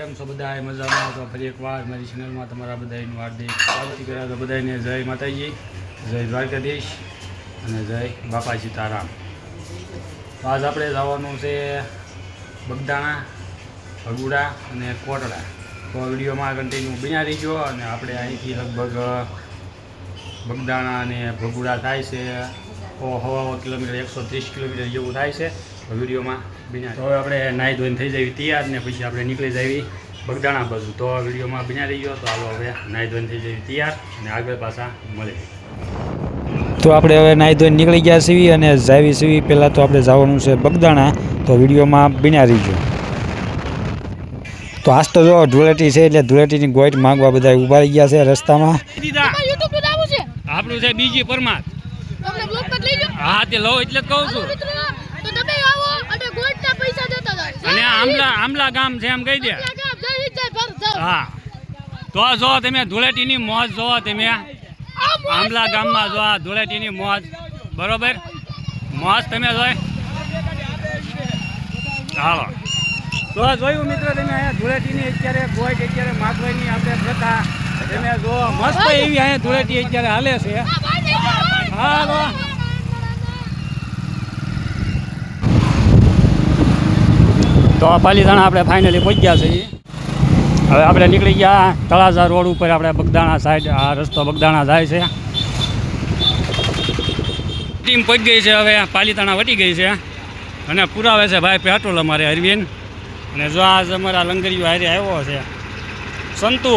કેમ છો બધા મજામાં? તો ફરી એકવાર મારી ચેનલમાં તમારા બધાનું હાર્દિક સ્વાગત કરા. તો બધાને જય માતાજી, જય દ્વારકાધીશ અને જય બાપા સીતારામ. તો આજ આપણે જવાનું છે બગદાણા, ભગુડા અને કોટડા. તો વિડીયોમાં કન્ટિન્યુ બન્યા રહીજો. અને આપણે અહીંથી લગભગ બગદાણા અને ભગુડા થાય છે 100 કિલોમીટર, 130 કિલોમીટર જેવું થાય છે. તો વિડીયોમાં બન્યા. તો હવે આપણે નાહી ધોઈને થઈ જઈએ તૈયાર ને પછી આપણે નીકળી જઈએ બગદાણા બાજુ. તો વિડીયોમાં બન્યા રહીજો. તો હાલો હવે નાહી ધોઈને થઈ જઈએ તૈયાર અને આગળ પાછા મળે. તો આપણે હવે નાહી ધોઈને નીકળી ગયા છીએ અને જાવી છીએ. પહેલાં તો આપણે જવાનું છે બગદાણા. તો વિડીયોમાં બન્યા રહીજો. તો આજ તો જો ધૂળેટી છે એટલે ધૂળેટીની ગોઈટ માંગવા બધા ઊભા રહી ગયા છે રસ્તામાં. આપણું છે બીજી પરમાર. હા તે લો એટલે જ કહું છું. અને આમલા ગામ છે એમ કહી દે. હા તો જો તમે ધૂળેટીની મોજ જો તમે આમલા ગામમાં જો ધૂળેટીની મોજ બરોબર મોજ તમે જોઈ. હાલો તો જોયું મિત્રો તમે અહીંયા ધૂળેટીની અત્યારે ગોઈટ અત્યારે માગવાની આપણે પ્રથા તમે જો મસ્ત એવી અહીંયા ધૂળેટી અત્યારે હાલે છે. હાલો તો પાલીતાણા આપણે ફાઇનલી પહોંચી ગયા છીએ. હવે આપણે નીકળી ગયા તળાજા રોડ ઉપર. આપણે બગદાણા સાઈડ આ રસ્તો બગદાણા જાય છે. ટીમ પહોંચી ગઈ છે. હવે પાલીતાણા વટી ગઈ છે અને પુરાવે છે ભાઈ પેટ્રોલ અમારે અરવિંદ. અને જો આજ અમારા લંગરીઓ હારે આવ્યો છે સંતુ.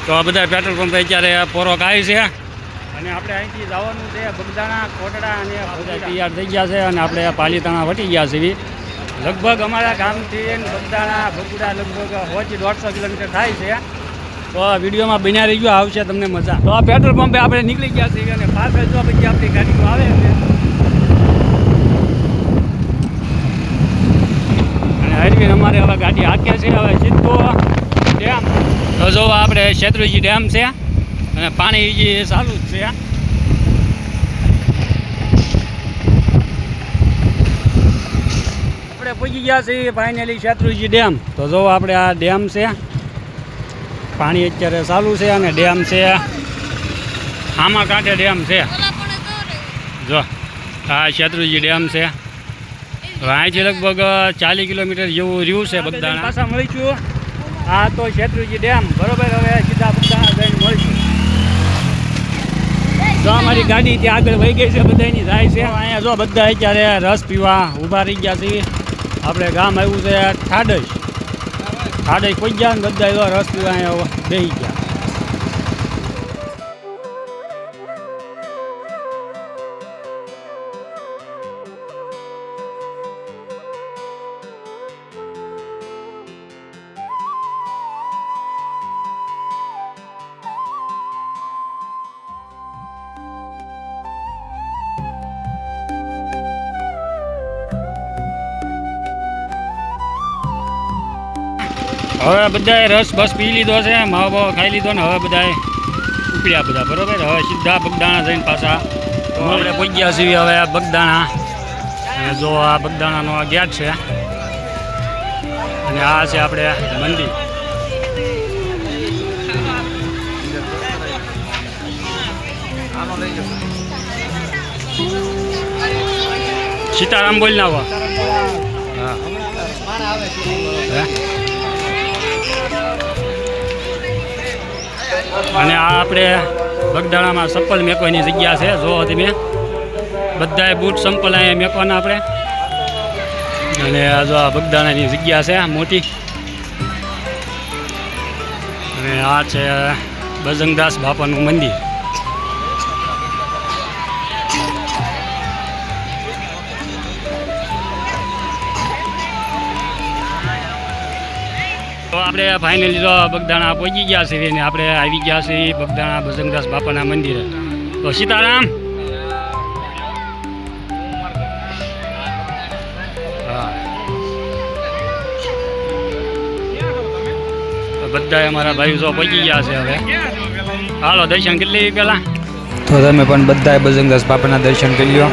તો આ બધા પેટ્રોલ પંપ અત્યારે પોરોક આવી છે. અને આપણે અહીંથી જવાનું છે બગદાણા, કોટડા અને બધા તૈયાર થઈ ગયા છે. અને આપણે પાલીતાણા વટી ગયા છીએ. લગભગ અમારા ગામથી બગદાણા ભગુડા લગભગ 100-150 કિલોમીટર થાય છે. તો વિડીયોમાં બન્યા રહી ગયો, આવશે તમને મજા. તો આ પેટ્રોલ પંપે આપણે નીકળી ગયા છીએ અને પાછળ જો પછી આપણી ગાડીઓ આવે છે. અને હરવીન અમારે હવે ગાડી હાકે છે. હવે સીધો ડેમ. તો જો આપણે શેત્રુંજી ડેમ છે અને પાણી જે ચાલુ જ છે. આપણે પહોંચી ગયા છીએ ફાઇનલી શેત્રુંજી ડેમ. તો જો આપણે આ ડેમ છે, પાણી અત્યારે ચાલુ છે અને ડેમ છે આમાં કાંઠે ડેમ છે. જો આ શેત્રુંજી ડેમ છે. અહીંથી લગભગ 40 કિલોમીટર જેવું રહ્યું છે બગદાણા. પાછા મળીશું. આ તો શેત્રુંજી ડેમ બરોબર. હવે સીધા બગદાણા જઈને મળીશું. જો અમારી ગાડી ત્યાં આગળ વહી ગઈ છે, બધાની જાય છે. અહીંયા જો બધા અત્યારે રસ પીવા ઊભા રહી ગયા છીએ. આપણે ગામ આવ્યું છે ઠાડજ. ઠાડજ પહોંચી ગયા ને બધા જો રસ પીવા અહીંયા બેસી ગયા. હવે બધાએ રસ બસ પી લીધો છે, માવો બાવો ખાઈ લીધો ને હવે બધાએ ઉપડ્યા બધા બરોબર. હવે સીધા બગદાણા જઈને પાછા તો આપણે પહોંચી ગયા છીએ હવે બગદાણા. અને જો આ બગદાણાનો આ ગેટ છે અને આ છે આપણે મંદિર. સીતારામ બોલ ના હો. હા અને આ આપણે બગદાણામાં ચપ્પલ મેકવાની જગ્યા છે. જો તમે બધાએ બૂટ ચંપલ અહીંયા મેકવાના આપણે. અને આ જો આ બગદાણાની જગ્યા છે મોટી. અને આ છે બજરંગદાસ બાપાનું મંદિર. તો આપણે ફાઇનલી તો બગદાણા પહોંચી ગયા છીએ અને આપણે આવી ગયા છીએ બગદાણા બજરંગદાસ બાપાના મંદિરે. તો સીતારામ. હા બધા અમારા ભાઈઓ જો પહોંચી ગયા છે. હવે હાલો દર્શન કરી લઈએ પહેલાં. તો તમે પણ બધાએ બજરંગદાસ બાપાના દર્શન કરી લો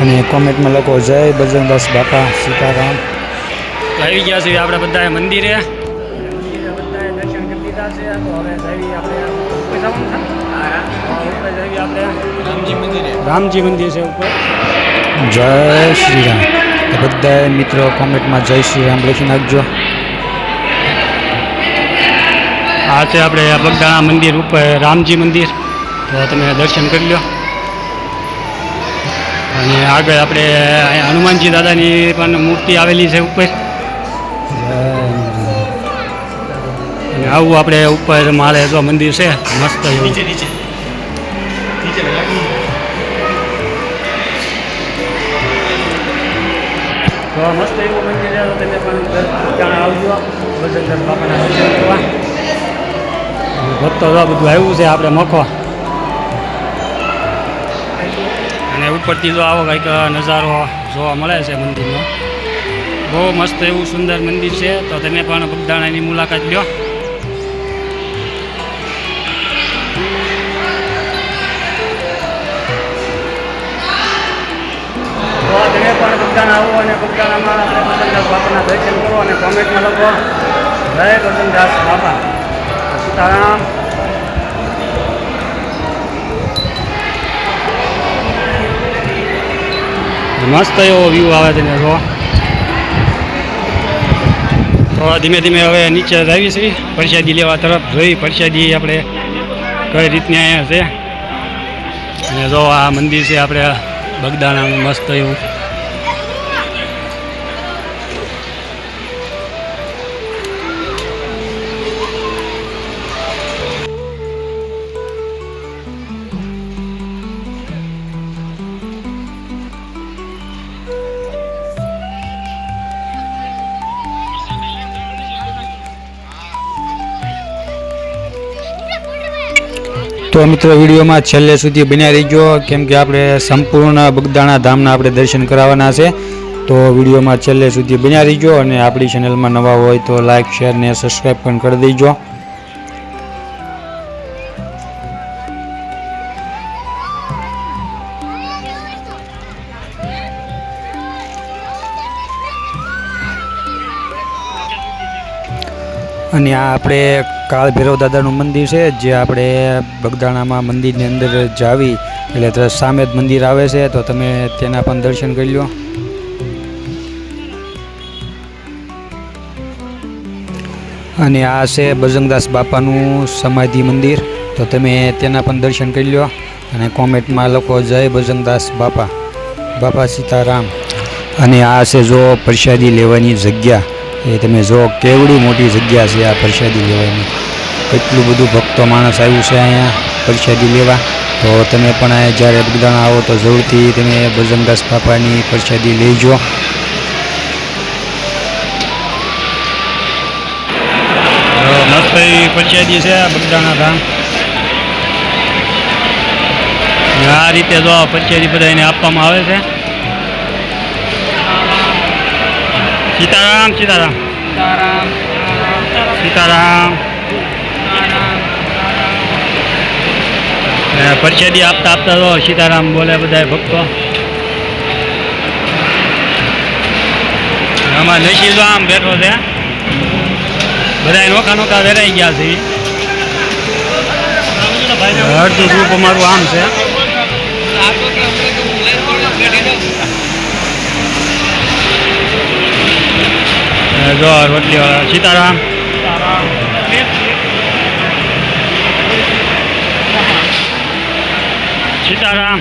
અને કોમેન્ટમાં લખો જય બજરંગદાસ બાપા સીતારામ. તો આવી ગયા છીએ આપણે બધાએ મંદિરે બધાએ દર્શન કરી લીધા છે. તો હવે જઈએ આપણે ઉપર જવાનું છે. ઉપર જઈએ આપણે રામજી મંદિર છે ઉપર. જય શ્રી રામ. તો બધાએ મિત્રો કોમેન્ટમાં જય શ્રી રામ લખી નાખજો. આ છે આપણે બગદાણા મંદિર ઉપર રામજી મંદિર. તો તમે દર્શન કરી લો. અને આગળ આપણે હનુમાનજી દાદાની પણ મૂર્તિ આવેલી છે ઉપર. અને આવું આપણે ઉપર માળે જો મંદિર છે મસ્ત એવું. તો મસ્ત એવું મંદિર છે. તો તમે પણ ત્યાં આવજો બજરંગ બાપાના દર્શન કરવા. ભક્તો જો બધું આવ્યું છે આપણે મખો. અને ઉપરથી જો આવો કંઈક નજારો જોવા મળે છે મંદિરનો. બહુ મસ્ત એવું સુંદર મંદિર છે. તો તમે પણ બગદાણાની મુલાકાત લો. તો તમે પણ બગદાણા આવો અને બગદાણામાં આપણે બજરંગ બાપાના દર્શન કરો અને કોમેન્ટમાં લખો જય બજરંગદાસ બાપા સીતારામ. મસ્ત એવો વ્યૂ આવે છે ને જો. તો ધીમે ધીમે હવે નીચે આવી છીએ પ્રસાદી લેવા તરફ. જોઈ પ્રસાદી આપણે કઈ રીતની અહીંયા છે. અને જો આ મંદિર છે આપણે બગદાણાનું મસ્ત એવું. તો મિત્રો વિડીયોમાં છેલ્લે સુધી બન્યા રહીજો કેમ કે આપણે સંપૂર્ણ બગદાણા ધામના આપણે દર્શન કરાવવાના છે. તો વિડીયોમાં છેલ્લે સુધી બન્યા રહીજો અને આપણી ચેનલમાં નવા હોય તો લાઇક શેર ને સબસ્ક્રાઈબ પણ કરી દેજો. અને આ આપણે કાળ ભૈરવ દાદાનું મંદિર છે જે આપણે બગદાણામાં મંદિરની અંદર જાવી એટલે સામે જ મંદિર આવે છે. તો તમે તેના પણ દર્શન કરી લો. અને આ છે બજરંગદાસ બાપાનું સમાધિ મંદિર. તો તમે તેના પણ દર્શન કરી લો અને કોમેન્ટમાં લખો જય બજરંગદાસ બાપા બાપા સીતારામ. અને આ છે જો પ્રસાદી લેવાની જગ્યા. એ તમે જો કેવડી મોટી જગ્યા છે આ પ્રસાદી લેવાની. કેટલું બધું ભક્તો માણસ આવ્યું છે અહીંયા પ્રસાદી લેવા. તો તમે પણ અહીંયા જ્યારે બગદાણા આવો તો જરૂરથી તમે બજરંગદાસ બાપાની પ્રસાદી લેજો. મસ્ત એવી પ્રસાદી છે બગદાણા ધામ. આ રીતે જો પ્રસાદી બધાને આપવામાં આવે છે. સીતારામ સીતારામ સીતારામ. પ્રસાદી આપતા આપતા તો સીતારામ બોલે બધા ભક્તો. આમાં નશી જો આમ બેઠો છે. બધા નોખા નોખા વેરાઈ ગયા છે. અડધું ગ્રુપ અમારું આમ છે. જો રોટલી વાળા સીતારામ. સીતારામ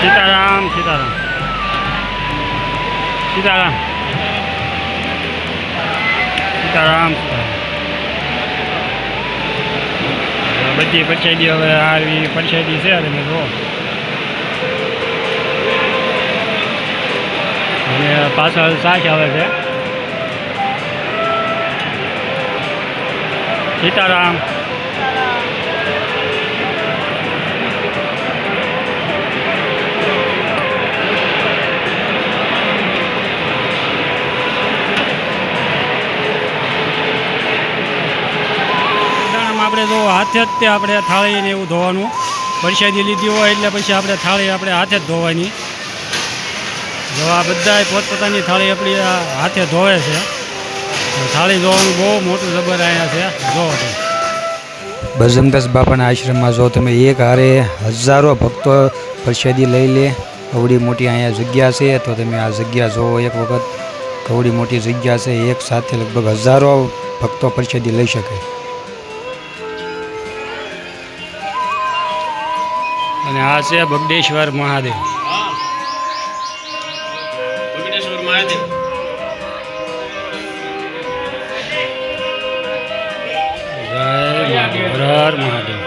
સીતારામ સીતારામ સીતારામ સીતારામ. બધી પ્રસાદી હવે આવી પ્રસાદી છે તમે જો. અને પાછળ શાક આવે છે. સીતારામ. આપણે જો હાથે જ તે આપણે થાળીને એવું ધોવાનું. પ્રસાદી લીધી હોય એટલે પછી આપણે થાળી આપણે હાથે જ ધોવાની. જો આ બધા પોતપોતાની થાળી આપણી આ હાથે ધોવે છે. થાળી ધોવાનું બહુ મોટું જબર અહીંયા છે. જો બજરંગદાસ બાપાના આશ્રમમાં જો તમે એક હારે હજારો ભક્તો પ્રસાદી લઈ લે. કવડી મોટી અહીંયા જગ્યા છે, તો તમે આ જગ્યા જોવો એક વખત. કવડી મોટી જગ્યા છે, એક સાથે લગભગ હજારો ભક્તો પ્રસાદી લઈ શકે. અને આ છે બગડેશ્વર મહાદેવ. જય મહાદેવ, હર હર મહાદેવ.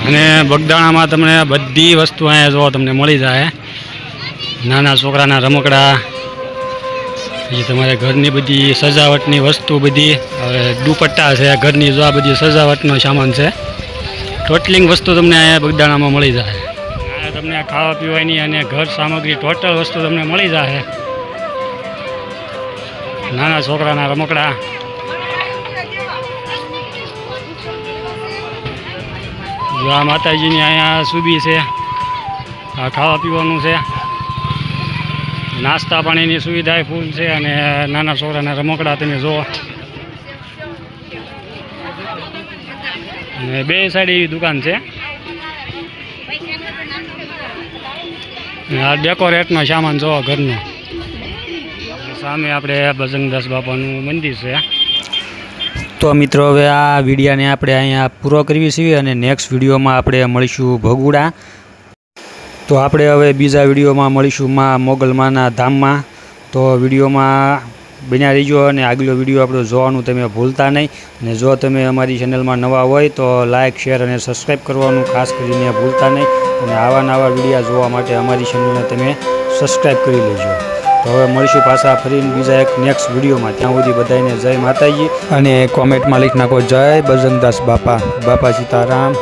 અને બગદાણામાં તમને બધી વસ્તુ અહીંયા જો તમને મળી જાય. નાના છોકરાના રમકડા, પછી તમારે ઘરની બધી સજાવટની વસ્તુ બધી, હવે દુપટ્ટા છે ઘરની, જો આ બધી સજાવટનો સામાન છે. ટોટલિંગ વસ્તુ તમને અહીંયા બગદાણામાં મળી જાય. અહીંયા તમને ખાવા પીવાની અને ઘર સામગ્રી ટોટલ વસ્તુ તમને મળી જાય. નાના છોકરાના રમકડા, જો આ માતાજીની અહીંયા સુબી છે. આ ખાવા પીવાનું છે, નાસ્તા પાણીની સુવિધા ફૂલ છે. અને નાના છોકરાના રમકડા તમે જુઓ. અને બે સાઈડ એવી દુકાન છે. આ ડેકોરેટનો સામાન જોવો ઘરનો. સામે આપણે બજરંગદાસ બાપાનું મંદિર છે. તો મિત્રો હવે આ વિડીયાને આપણે અહીંયા પૂરો કરવી છીએ અને નેક્સ્ટ વિડીયોમાં આપણે મળીશું ભગુડા. તો આપણે હવે બીજા વિડીયોમાં મળીશું માં મોગલમાના ધામમાં. તો વિડીયોમાં બન્યા રહીજો અને આગલો વિડીયો આપણો જોવાનું તમે ભૂલતા નહીં. અને જો તમે અમારી ચેનલમાં નવા હોય તો લાઇક, શેર અને સબસ્ક્રાઈબ કરવાનું ખાસ કરીને ભૂલતા નહીં. અને આવા નવા વિડીયા જોવા માટે અમારી ચેનલને તમે સબસ્ક્રાઈબ કરી લેજો. તો હવે મળીશું પાછા ફરીને બીજા એક નેક્સ્ટ વિડીયોમાં. ત્યાં સુધી બધાને જય માતાજી અને કોમેન્ટમાં લખી નાખો જય બજરંગદાસ બાપા. બાપા સીતારામ.